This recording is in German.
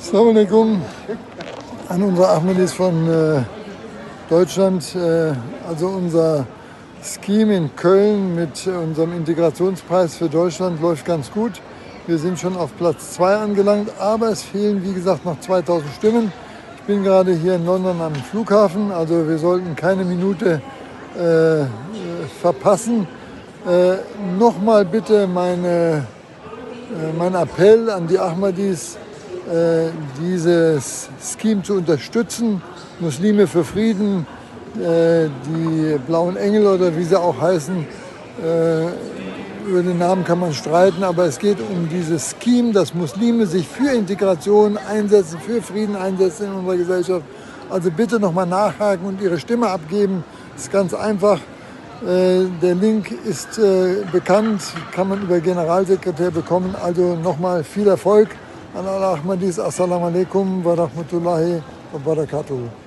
Assalamu alaikum an unsere Ahmadis von Deutschland. Also unser Scheme in Köln mit unserem Integrationspreis für Deutschland läuft ganz gut. Wir sind schon auf Platz 2 angelangt, aber es fehlen wie gesagt noch 2000 Stimmen. Ich bin gerade hier in London am Flughafen, also wir sollten keine Minute verpassen. Nochmal bitte mein Appell an die Ahmadis, dieses Scheme zu unterstützen. Muslime für Frieden, die Blauen Engel oder wie sie auch heißen, über den Namen kann man streiten, aber es geht um dieses Scheme, dass Muslime sich für Integration einsetzen, für Frieden einsetzen in unserer Gesellschaft. Also bitte nochmal nachhaken und ihre Stimme abgeben. Das ist ganz einfach. Der Link ist bekannt, kann man über Generalsekretär bekommen. Also nochmal viel Erfolg an alle Ahmadis. Assalamu alaikum wa rahmatullahi wa barakatuh.